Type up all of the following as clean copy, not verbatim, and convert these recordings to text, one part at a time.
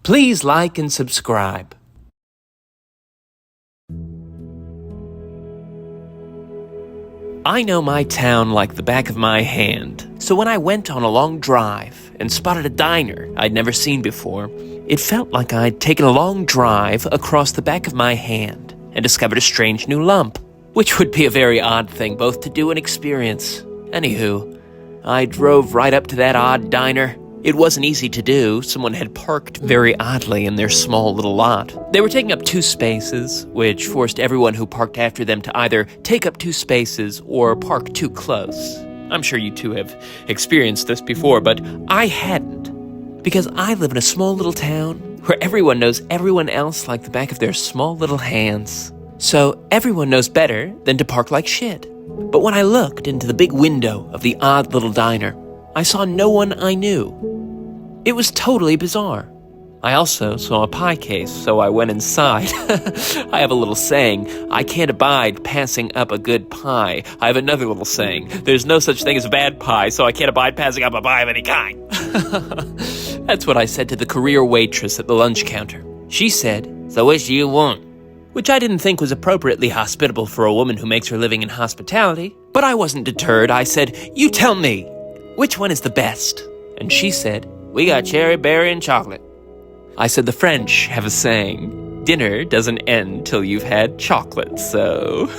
Please like and subscribe. I know my town like the back of my hand, so when I went on a long drive and spotted a diner I'd never seen before, it felt like I'd taken a long drive across the back of my hand and discovered a strange new lump, which would be a very odd thing both to do and experience. Anywho, I drove right up to that odd diner. It wasn't easy to do. Someone had parked very oddly in their small little lot. They were taking up 2 spaces, which forced everyone who parked after them to either take up 2 spaces or park too close. I'm sure you two have experienced this before, but I hadn't. Because I live in a small little town where everyone knows everyone else like the back of their small little hands. So everyone knows better than to park like shit. But when I looked into the big window of the odd little diner, I saw no one I knew. It was totally bizarre. I also saw a pie case, so I went inside. I have a little saying, I can't abide passing up a good pie. I have another little saying, there's no such thing as a bad pie, so I can't abide passing up a pie of any kind. That's what I said to the career waitress at the lunch counter. She said, "So which do you want?" Which I didn't think was appropriately hospitable for a woman who makes her living in hospitality. But I wasn't deterred. I said, "You tell me, which one is the best?" And she said, "We got cherry, berry, and chocolate." I said the French have a saying, dinner doesn't end till you've had chocolate, so...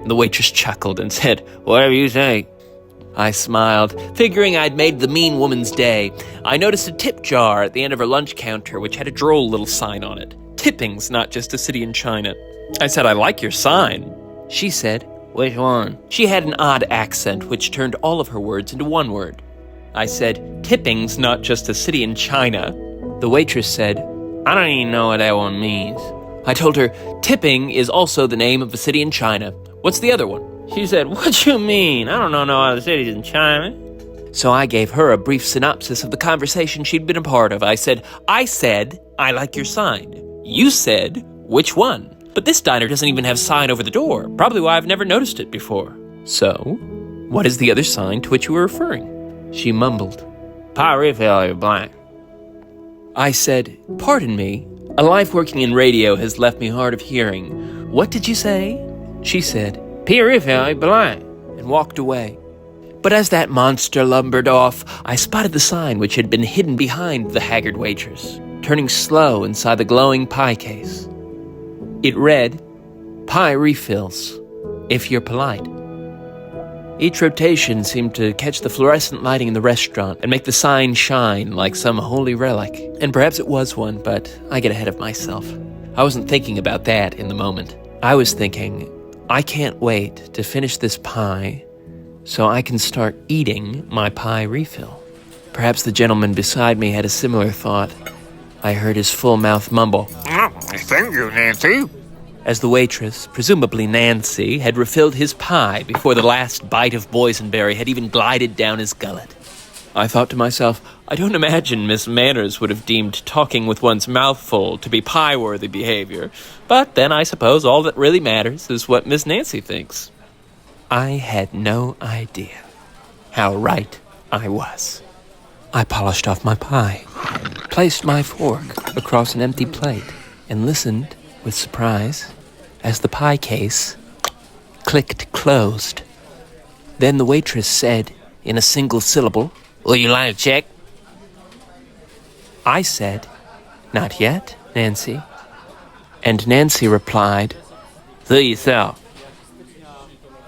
The waitress chuckled and said, "Whatever you say." I smiled, figuring I'd made the mean woman's day. I noticed a tip jar at the end of her lunch counter, which had a droll little sign on it. Tipping's not just a city in China. I said, "I like your sign." She said, "Which one?" She had an odd accent, which turned all of her words into one word. I said, "Tipping's not just a city in China." The waitress said, "I don't even know what that one means." I told her, "Tipping is also the name of a city in China. What's the other one?" She said, "What you mean? I don't know no other cities in China." So I gave her a brief synopsis of the conversation she'd been a part of. I said, "I like your sign. You said, which one? But this diner doesn't even have a sign over the door, probably why I've never noticed it before." So, what is the other sign to which you were referring? She mumbled, "Pie refill, blank." I said, "Pardon me, a life working in radio has left me hard of hearing. What did you say?" She said, "Pie refill, blank," and walked away. But as that monster lumbered off, I spotted the sign which had been hidden behind the haggard waitress, turning slow inside the glowing pie case. It read, "Pie refills, if you're polite." Each rotation seemed to catch the fluorescent lighting in the restaurant and make the sign shine like some holy relic. And perhaps it was one, but I get ahead of myself. I wasn't thinking about that in the moment. I was thinking, I can't wait to finish this pie so I can start eating my pie refill. Perhaps the gentleman beside me had a similar thought. I heard his full mouth mumble, "Thank you, Nancy." as the waitress, presumably Nancy, had refilled his pie before the last bite of boysenberry had even glided down his gullet. I thought to myself, I don't imagine Miss Manners would have deemed talking with one's mouth full to be pie-worthy behavior, but then I suppose all that really matters is what Miss Nancy thinks. I had no idea how right I was. I polished off my pie, placed my fork across an empty plate, and listened with surprise as the pie case clicked closed. Then the waitress said in a single syllable, "Will you like a check?" I said, "Not yet, Nancy." And Nancy replied, "Do yourself."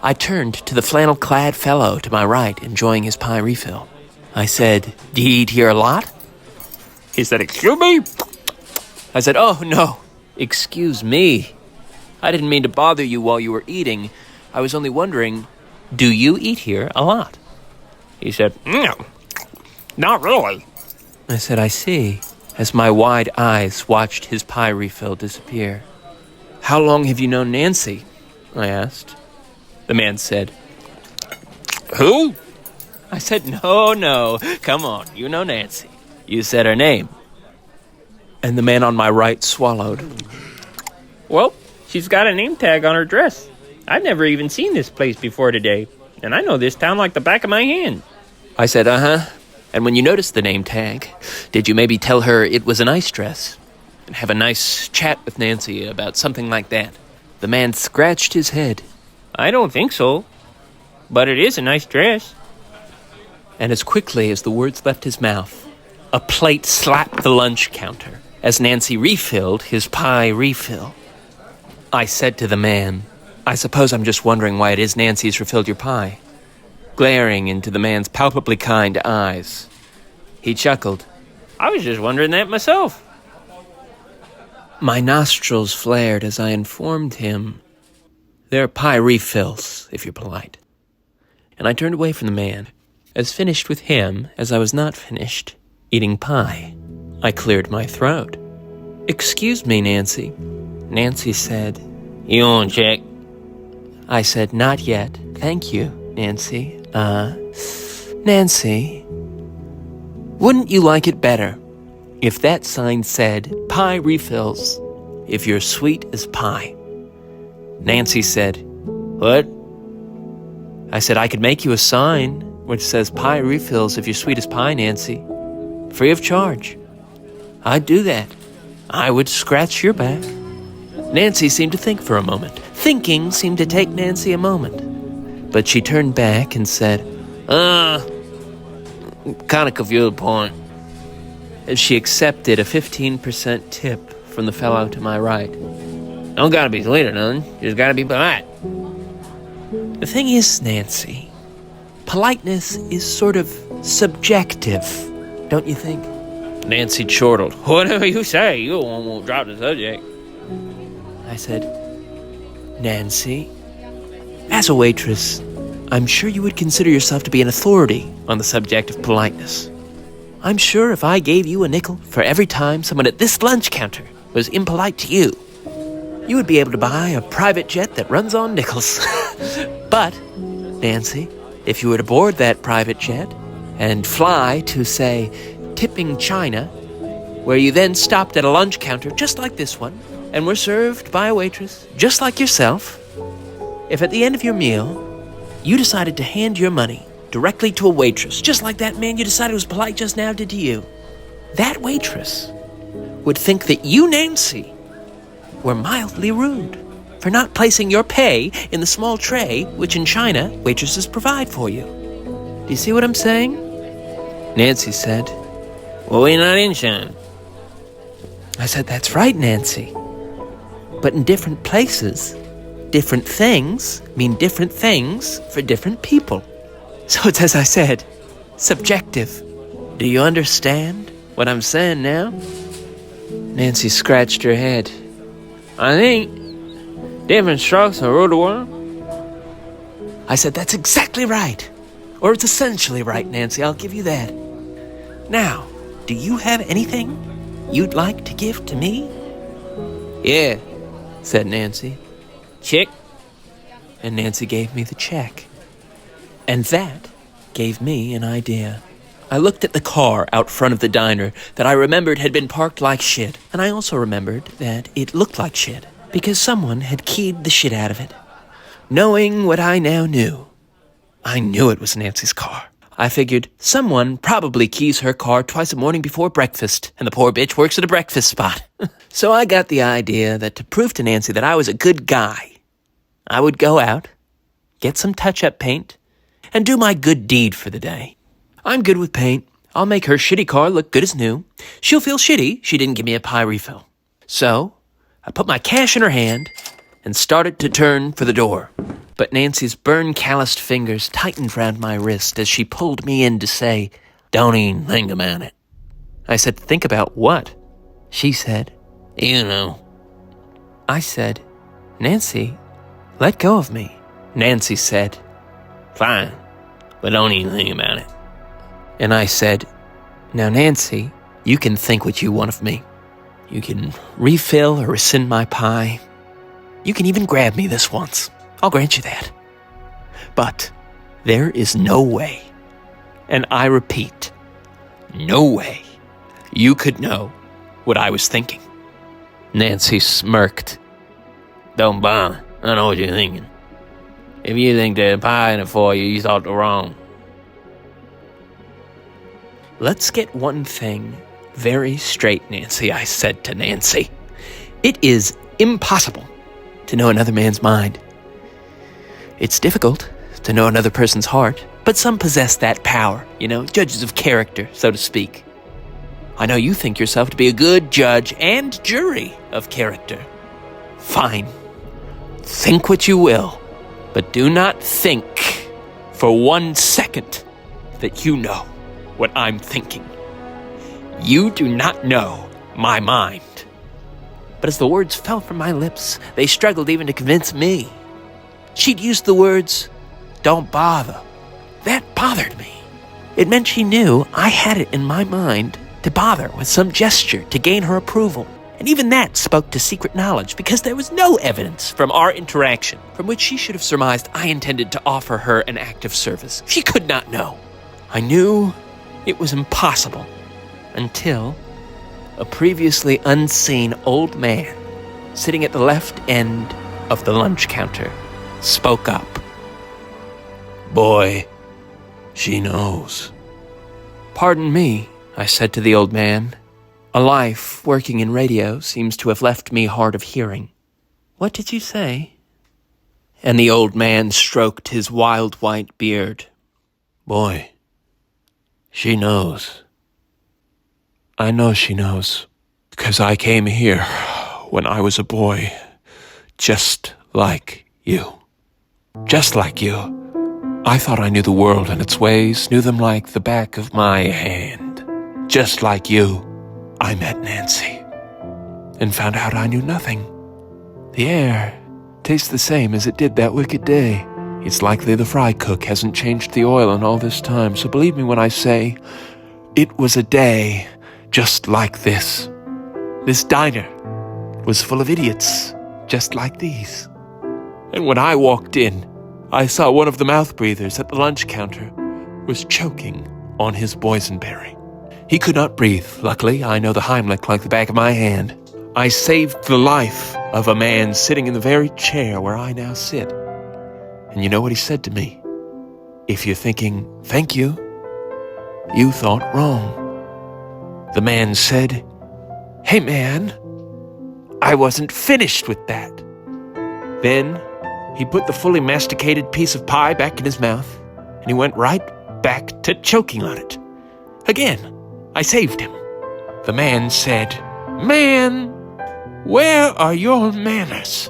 I turned to the flannel-clad fellow to my right, enjoying his pie refill. I said, "Do you eat here a lot?" He said, "Excuse me?" I said, "Oh, no, excuse me. I didn't mean to bother you while you were eating. I was only wondering, do you eat here a lot?" He said, "No, not really." I said, "I see," as my wide eyes watched his pie refill disappear. "How long have you known Nancy?" I asked. The man said, "Who?" I said, No, come on, you know Nancy. You said her name." And the man on my right swallowed. "Well, she's got a name tag on her dress. I've never even seen this place before today, and I know this town like the back of my hand." I said, And when you noticed the name tag, did you maybe tell her it was a nice dress? And have a nice chat with Nancy about something like that? The man scratched his head. I don't think so. But it is a nice dress. And as quickly as the words left his mouth, a plate slapped the lunch counter as Nancy refilled his pie refill. I said to the man, I suppose I'm just wondering why it is Nancy's refilled your pie. Glaring into the man's palpably kind eyes, he chuckled. I was just wondering that myself. My nostrils flared as I informed him, they're pie refills, if you're polite. And I turned away from the man, as finished with him as I was not finished eating pie. I cleared my throat. Excuse me, Nancy. Nancy said, You on check? I said, not yet. Thank you, Nancy. Nancy, wouldn't you like it better if that sign said, pie refills, if you're sweet as pie? Nancy said, What? I said, I could make you a sign which says pie refills if you're sweet as pie, Nancy. Free of charge. I'd do that. I would scratch your back. Nancy seemed to think for a moment. Thinking seemed to take Nancy a moment. But she turned back and said, Kind of confused point. as she accepted a 15% tip from the fellow to my right. Don't gotta be sweet or nothing. Just gotta be polite. The thing is, Nancy, politeness is sort of subjective, don't you think? Nancy chortled. Whatever you say, you won't drop the subject. I said, Nancy, as a waitress, I'm sure you would consider yourself to be an authority on the subject of politeness. I'm sure if I gave you a nickel for every time someone at this lunch counter was impolite to you, you would be able to buy a private jet that runs on nickels. But, Nancy, if you were to board that private jet and fly to, say, Tipping China, where you then stopped at a lunch counter just like this one, and were served by a waitress just like yourself, if at the end of your meal, you decided to hand your money directly to a waitress, just like that man you decided was polite just now did to you, that waitress would think that you, Nancy, were mildly rude for not placing your pay in the small tray which in China waitresses provide for you. Do you see what I'm saying? Nancy said, Well, we're not in China. I said, that's right, Nancy. But in different places, different things mean different things for different people. So it's as I said, subjective. Do you understand what I'm saying now? Nancy scratched her head. I think different strokes for rule the world. I said, that's exactly right. Or it's essentially right, Nancy, I'll give you that. Now, do you have anything you'd like to give to me? Yeah. Said Nancy. Check. And Nancy gave me the check. And that gave me an idea. I looked at the car out front of the diner that I remembered had been parked like shit. And I also remembered that it looked like shit because someone had keyed the shit out of it. Knowing what I now knew, I knew it was Nancy's car. I figured someone probably keys her car twice a morning before breakfast, and the poor bitch works at a breakfast spot. So I got the idea that to prove to Nancy that I was a good guy, I would go out, get some touch-up paint, and do my good deed for the day. I'm good with paint. I'll make her shitty car look good as new. She'll feel shitty she didn't give me a pie refill. So I put my cash in her hand and started to turn for the door. But Nancy's burn-calloused fingers tightened round my wrist as she pulled me in to say, Don't even think about it. I said, Think about what? She said, You know. I said, Nancy, let go of me. Nancy said, Fine, but don't even think about it. And I said, Now, Nancy, you can think what you want of me. You can refill or rescind my pie. You can even grab me this once. I'll grant you that. But there is no way, and I repeat, no way, you could know what I was thinking. Nancy smirked. Don't bother. I know what you're thinking. If you think there's a pie in it for you, you thought the wrong. Let's get one thing very straight, Nancy, I said to Nancy. It is impossible to know another man's mind. It's difficult to know another person's heart, but some possess that power, judges of character, so to speak. I know you think yourself to be a good judge and jury of character. Fine. Think what you will, but do not think for 1 second that you know what I'm thinking. You do not know my mind. But as the words fell from my lips, they struggled even to convince me. She'd used the words, "Don't bother." That bothered me. It meant she knew I had it in my mind to bother with some gesture to gain her approval. And even that spoke to secret knowledge, because there was no evidence from our interaction from which she should have surmised I intended to offer her an act of service. She could not know. I knew it was impossible until a previously unseen old man sitting at the left end of the lunch counter spoke up. Boy, she knows. Pardon me, I said to the old man. A life working in radio seems to have left me hard of hearing. What did you say? And the old man stroked his wild white beard. Boy, she knows. I know she knows, because I came here when I was a boy, just like you. Just like you. I thought I knew the world and its ways, knew them like the back of my hand. Just like you, I met Nancy and found out I knew nothing. The air tastes the same as it did that wicked day. It's likely the fry cook hasn't changed the oil in all this time, so believe me when I say it was a day just like this. This diner was full of idiots just like these. And when I walked in, I saw one of the mouth breathers at the lunch counter was choking on his boysenberry. He could not breathe. Luckily, I know the Heimlich like the back of my hand. I saved the life of a man sitting in the very chair where I now sit. And you know what he said to me? If you're thinking, thank you, you thought wrong. The man said, hey man, I wasn't finished with that. Then he put the fully masticated piece of pie back in his mouth, and he went right back to choking on it. Again, I saved him. The man said, man, where are your manners?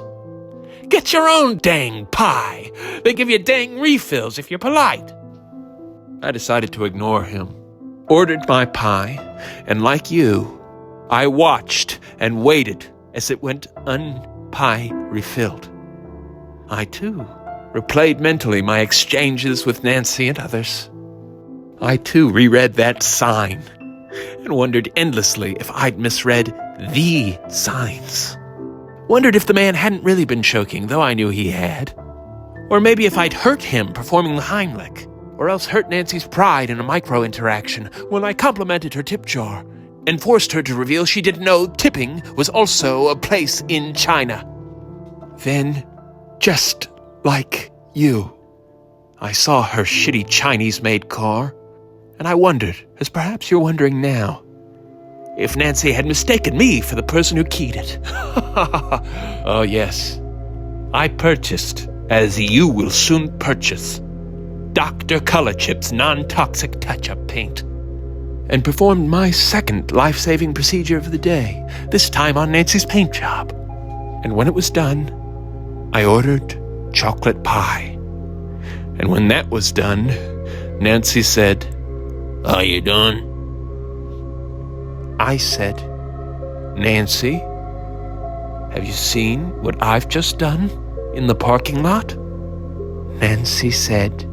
Get your own dang pie. They give you dang refills if you're polite. I decided to ignore him, ordered my pie, and like you, I watched and waited as it went unpie refilled. I, too, replayed mentally my exchanges with Nancy and others. I, too, reread that sign and wondered endlessly if I'd misread the signs. Wondered if the man hadn't really been choking, though I knew he had. Or maybe if I'd hurt him performing the Heimlich, or else hurt Nancy's pride in a micro-interaction when I complimented her tip jar and forced her to reveal she didn't know tipping was also a place in China. Then, just like you, I saw her shitty Chinese-made car, and I wondered, as perhaps you're wondering now, if Nancy had mistaken me for the person who keyed it. Oh, yes. I purchased, as you will soon purchase, Dr. Color Chip's non-toxic touch-up paint, and performed my second life-saving procedure of the day, this time on Nancy's paint job. And when it was done, I ordered chocolate pie. And when that was done, Nancy said, "Are you done?" I said, "Nancy, have you seen what I've just done in the parking lot?" Nancy said,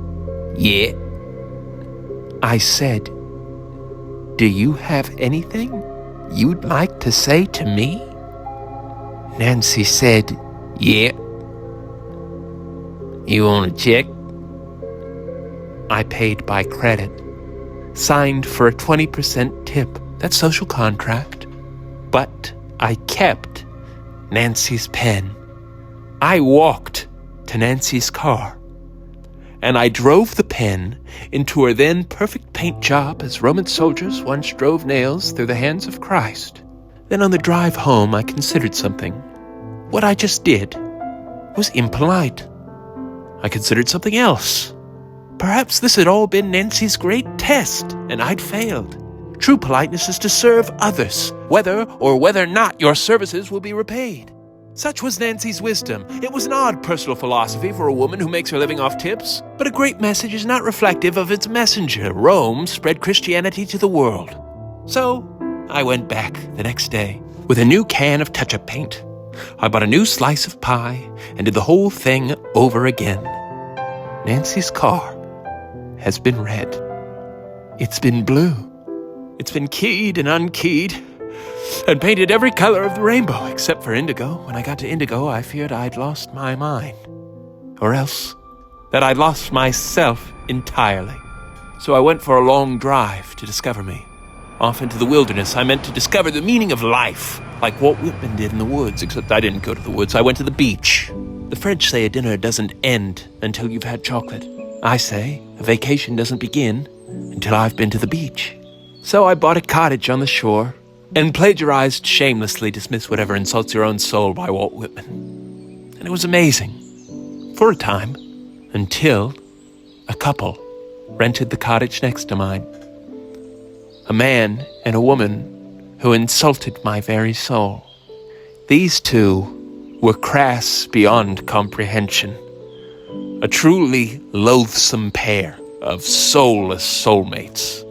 "Yeah." I said, "Do you have anything you'd like to say to me?" Nancy said, "Yeah." "You want a check?" I paid by credit, signed for a 20% tip. That's social contract. But I kept Nancy's pen. I walked to Nancy's car and I drove the pen into her then perfect paint job as Roman soldiers once drove nails through the hands of Christ. Then on the drive home, I considered something. What I just did was impolite. I considered something else. Perhaps this had all been Nancy's great test, and I'd failed. True politeness is to serve others, whether or not your services will be repaid. Such was Nancy's wisdom. It was an odd personal philosophy for a woman who makes her living off tips, but a great message is not reflective of its messenger. Rome spread Christianity to the world. So, I went back the next day with a new can of touch-up paint. I bought a new slice of pie and did the whole thing over again. Nancy's car has been red. It's been blue. It's been keyed and unkeyed and painted every color of the rainbow except for indigo. When I got to indigo, I feared I'd lost my mind. Or else that I'd lost myself entirely. So I went for a long drive to discover me. Off into the wilderness, I meant to discover the meaning of life, like Walt Whitman did in the woods, except I didn't go to the woods. I went to the beach. The French say a dinner doesn't end until you've had chocolate. I say a vacation doesn't begin until I've been to the beach. So I bought a cottage on the shore and plagiarized Shamelessly Dismiss Whatever Insults Your Own Soul by Walt Whitman. And it was amazing. For a time. Until a couple rented the cottage next to mine. A man and a woman who insulted my very soul. These two were crass beyond comprehension. A truly loathsome pair of soulless soulmates.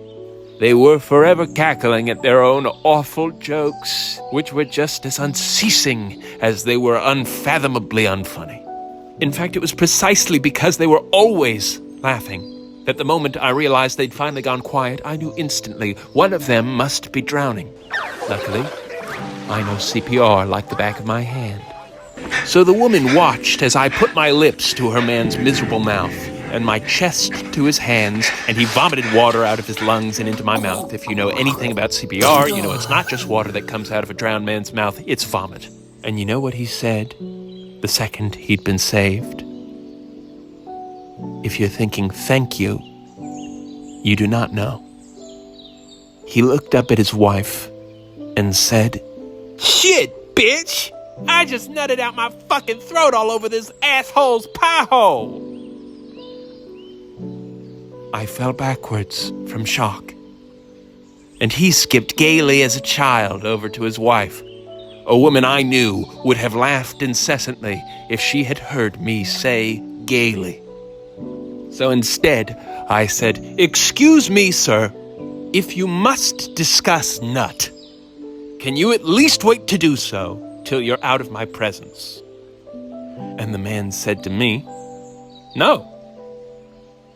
They were forever cackling at their own awful jokes, which were just as unceasing as they were unfathomably unfunny. In fact, it was precisely because they were always laughing that the moment I realized they'd finally gone quiet, I knew instantly one of them must be drowning. Luckily, I know CPR like the back of my hand. So the woman watched as I put my lips to her man's miserable mouth and my chest to his hands, and he vomited water out of his lungs and into my mouth. If you know anything about CPR, you know it's not just water that comes out of a drowned man's mouth, it's vomit. And you know what he said the second he'd been saved? If you're thinking thank you, you do not know. He looked up at his wife and said, "Shit, bitch! I just nutted out my fucking throat all over this asshole's pie hole!" I fell backwards from shock. And he skipped gaily as a child over to his wife, a woman I knew would have laughed incessantly if she had heard me say gaily. So instead, I said, "Excuse me, sir, if you must discuss nut, can you at least wait to do so till you're out of my presence?" And the man said to me, "No."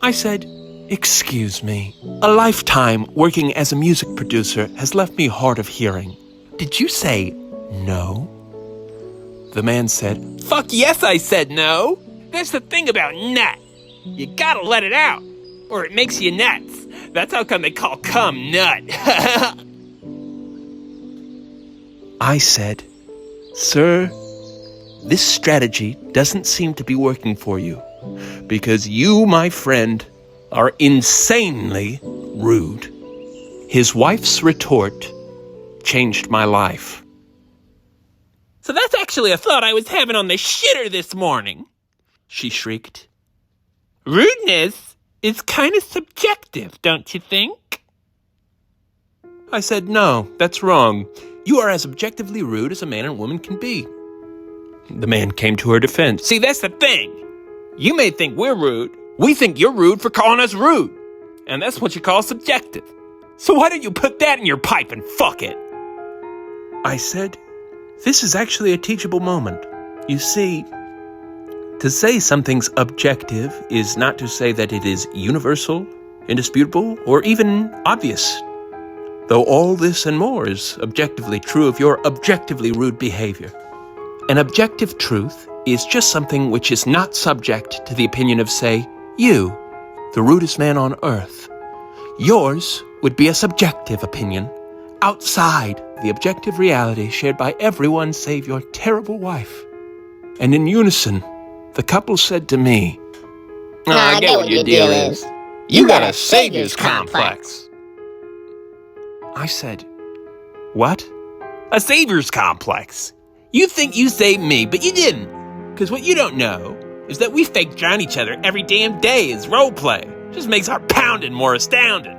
I said, "Excuse me, a lifetime working as a music producer has left me hard of hearing. Did you say no?" The man said, "Fuck yes, I said no. That's the thing about nut. You gotta let it out, or it makes you nuts. That's how come they call cum nut." I said, "Sir, this strategy doesn't seem to be working for you, because you, my friend, are insanely rude." His wife's retort changed my life. "So that's actually a thought I was having on the shitter this morning," she shrieked. "Rudeness is kind of subjective, don't you think?" I said, "No, that's wrong. You are as objectively rude as a man and woman can be." The man came to her defense. "See, that's the thing. You may think we're rude. We think you're rude for calling us rude. And that's what you call subjective. So why don't you put that in your pipe and fuck it?" I said, "This is actually a teachable moment. You see, to say something's objective is not to say that it is universal, indisputable, or even obvious. Though all this and more is objectively true of your objectively rude behavior. An objective truth is just something which is not subject to the opinion of, say, you, the rudest man on earth. Yours would be a subjective opinion, outside the objective reality shared by everyone save your terrible wife." And in unison, the couple said to me, I get what your deal is. You got a savior's complex. I said, what? A savior's complex? You think you saved me, but you didn't. Because what you don't know is that we fake drown each other every damn day as roleplay. Just makes our pounding more astounding.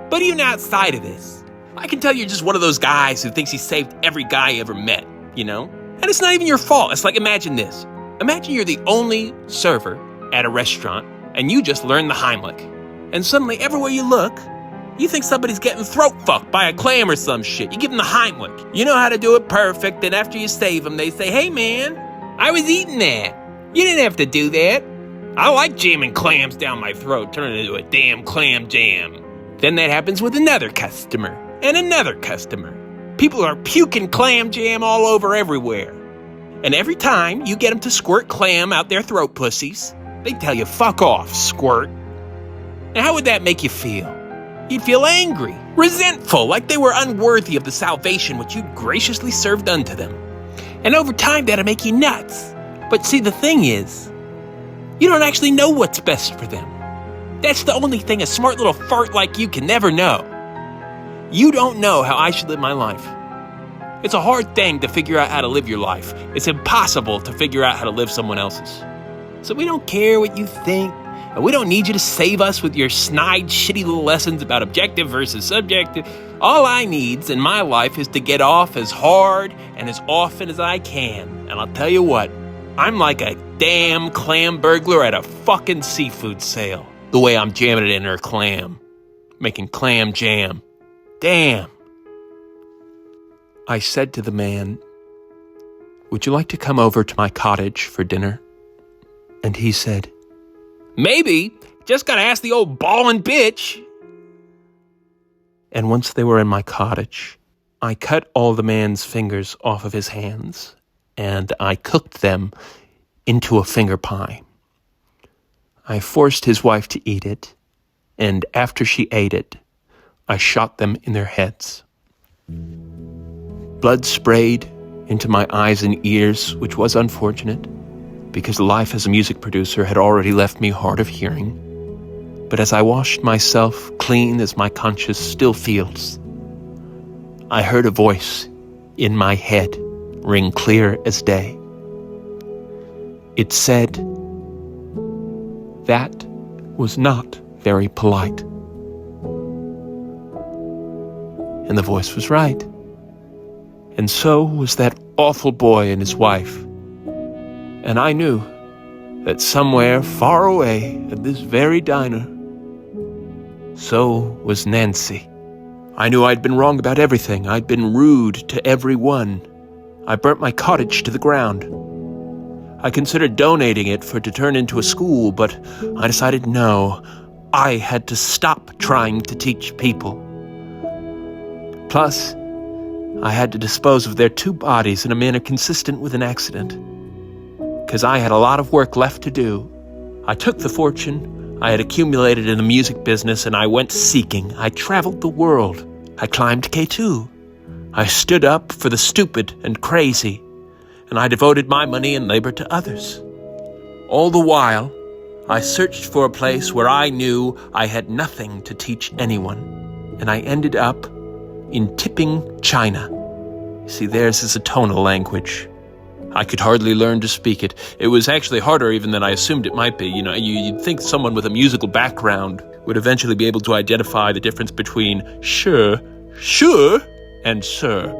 But even outside of this, I can tell you're just one of those guys who thinks he saved every guy he ever met, you know? And it's not even your fault. It's like, imagine this. Imagine you're the only server at a restaurant, and you just learned the Heimlich. And suddenly, everywhere you look, you think somebody's getting throat fucked by a clam or some shit. You give them the Heimlich. You know how to do it perfect, and after you save them, they say, hey man, I was eating that. You didn't have to do that. I like jamming clams down my throat, turning it into a damn clam jam. Then that happens with another customer, and another customer. People are puking clam jam all over everywhere. And every time you get them to squirt clam out their throat pussies, they tell you, fuck off, squirt. Now how would that make you feel? You'd feel angry, resentful, like they were unworthy of the salvation which you'd graciously served unto them. And over time, that'd make you nuts. But see, the thing is, you don't actually know what's best for them. That's the only thing a smart little fart like you can never know. You don't know how I should live my life. It's a hard thing to figure out how to live your life. It's impossible to figure out how to live someone else's. So we don't care what you think, and we don't need you to save us with your snide, shitty little lessons about objective versus subjective. All I need in my life is to get off as hard and as often as I can. And I'll tell you what, I'm like a damn clam burglar at a fucking seafood sale. The way I'm jamming it in her clam. Making clam jam. Damn. I said to the man, would you like to come over to my cottage for dinner? And he said, maybe. Just gotta ask the old ballin' bitch. And once they were in my cottage, I cut all the man's fingers off of his hands, and I cooked them into a finger pie. I forced his wife to eat it, and after she ate it, I shot them in their heads. Blood sprayed into my eyes and ears, which was unfortunate, because life as a music producer had already left me hard of hearing. But as I washed myself clean as my conscience still feels, I heard a voice in my head ring clear as day. It said, that was not very polite. And the voice was right. And so was that awful boy and his wife. And I knew that somewhere far away at this very diner, so was Nancy. I knew I'd been wrong about everything. I'd been rude to everyone. I burnt my cottage to the ground. I considered donating it to turn into a school, but I decided no. I had to stop trying to teach people. Plus, I had to dispose of their 2 bodies in a manner consistent with an accident. Because I had a lot of work left to do. I took the fortune I had accumulated in the music business and I went seeking. I traveled the world. I climbed K2. I stood up for the stupid and crazy. And I devoted my money and labor to others. All the while, I searched for a place where I knew I had nothing to teach anyone. And I ended up in tipping China. See, theirs is a tonal language. I could hardly learn to speak it. It was actually harder even than I assumed it might be. You know, you'd think someone with a musical background would eventually be able to identify the difference between sure, and sir.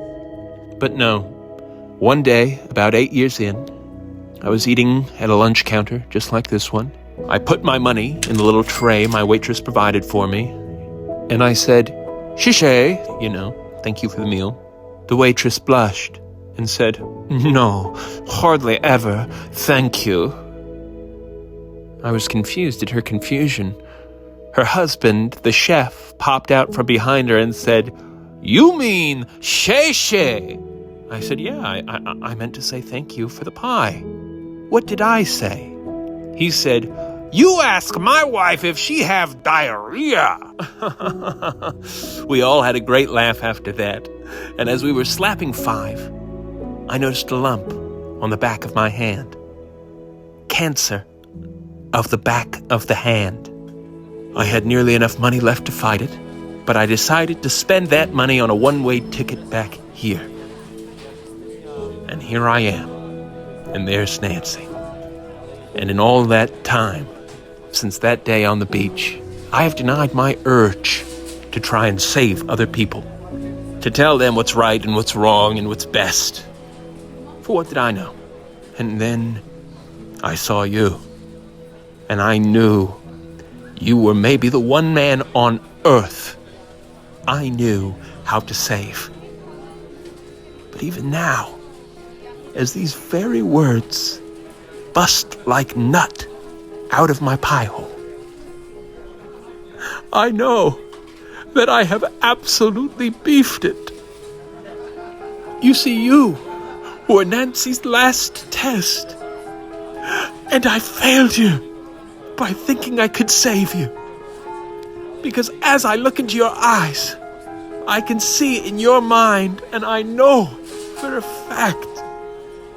But no. One day, about 8 years in, I was eating at a lunch counter just like this one. I put my money in the little tray my waitress provided for me, and I said, Xièxiè, thank you for the meal. The waitress blushed and said, no, hardly ever, thank you. I was confused at her confusion. Her husband, the chef, popped out from behind her and said, you mean Xièxiè? I said, yeah, I meant to say thank you for the pie. What did I say? He said, you ask my wife if she have diarrhea. We all had a great laugh after that. And as we were slapping 5, I noticed a lump on the back of my hand. Cancer. of the back of the hand. I had nearly enough money left to fight it, but I decided to spend that money on a one-way ticket back here. And here I am, and there's Nancy. And in all that time, since that day on the beach, I have denied my urge to try and save other people, to tell them what's right and what's wrong and what's best. For what did I know? And then I saw you, and I knew you were maybe the one man on earth I knew how to save. But even now, as these very words bust like nut out of my pie hole, I know that I have absolutely beefed it. You see, you were Nancy's last test, and I failed you by thinking I could save you. Because as I look into your eyes, I can see in your mind, and I know for a fact,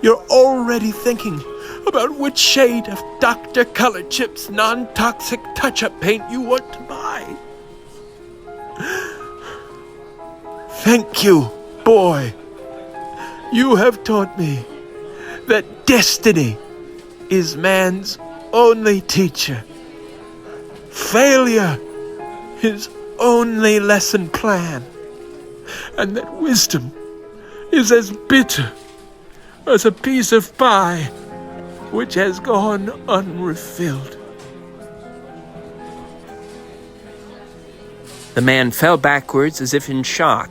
you're already thinking about which shade of Dr. Color Chip's non-toxic touch-up paint you want to buy. Thank you, boy. You have taught me that destiny is man's only teacher. Failure his only lesson plan, and that wisdom is as bitter as a piece of pie which has gone unrefilled. The man fell backwards as if in shock.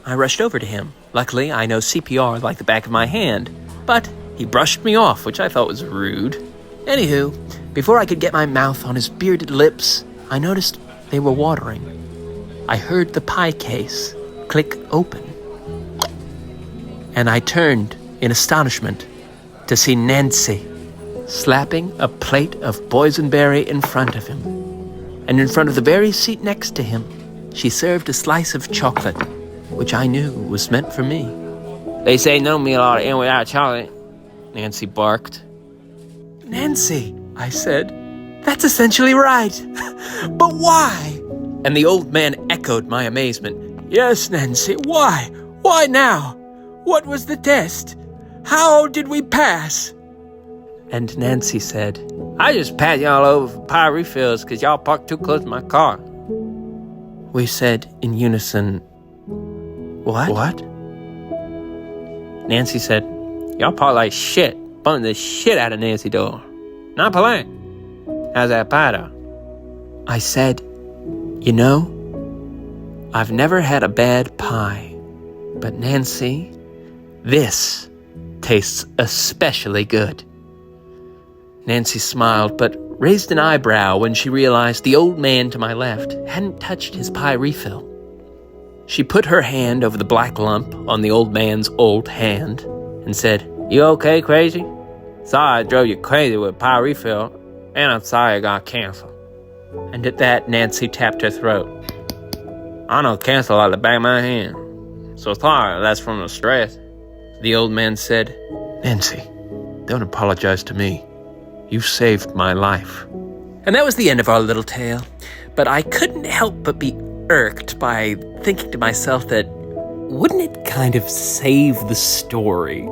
I rushed over to him. Luckily, I know CPR like the back of my hand, but he brushed me off, which I thought was rude. Anywho, before I could get my mouth on his bearded lips, I noticed they were watering. I heard the pie case click open, and I turned in astonishment to see Nancy slapping a plate of boysenberry in front of him. And in front of the very seat next to him, she served a slice of chocolate, which I knew was meant for me. They say no meal ought to end without chocolate, Nancy barked. Nancy, I said, that's essentially right. But why? And the old man echoed my amazement. Yes, Nancy, why? Why now? What was the test? How did we pass? And Nancy said, I just passed y'all over for pie refills because y'all parked too close to my car. We said in unison, What? What? Nancy said, y'all parked like shit, bumping the shit out of Nancy door. Not playing. How's that pie though? I said, you know, I've never had a bad pie, but Nancy, this tastes especially good. Nancy smiled, but raised an eyebrow when she realized the old man to my left hadn't touched his pie refill. She put her hand over the black lump on the old man's old hand and said, You okay, crazy? Sorry I drove you crazy with pie refill, and I'm sorry I got canceled. And at that, Nancy tapped her throat. I know cancel out the back of my hand. So sorry, that's from the stress. The old man said, Nancy, don't apologize to me. You saved my life. And that was the end of our little tale. But I couldn't help but be irked by thinking to myself that wouldn't it kind of save the story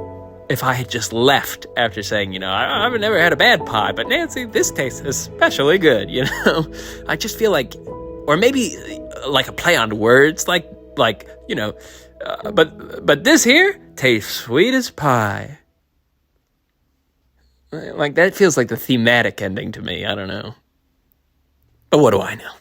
if I had just left after saying, I've never had a bad pie, but Nancy, this tastes especially good, I just feel like, or maybe like a play on words, but this here tastes sweet as pie. Like, that feels like the thematic ending to me. I don't know. But what do I know?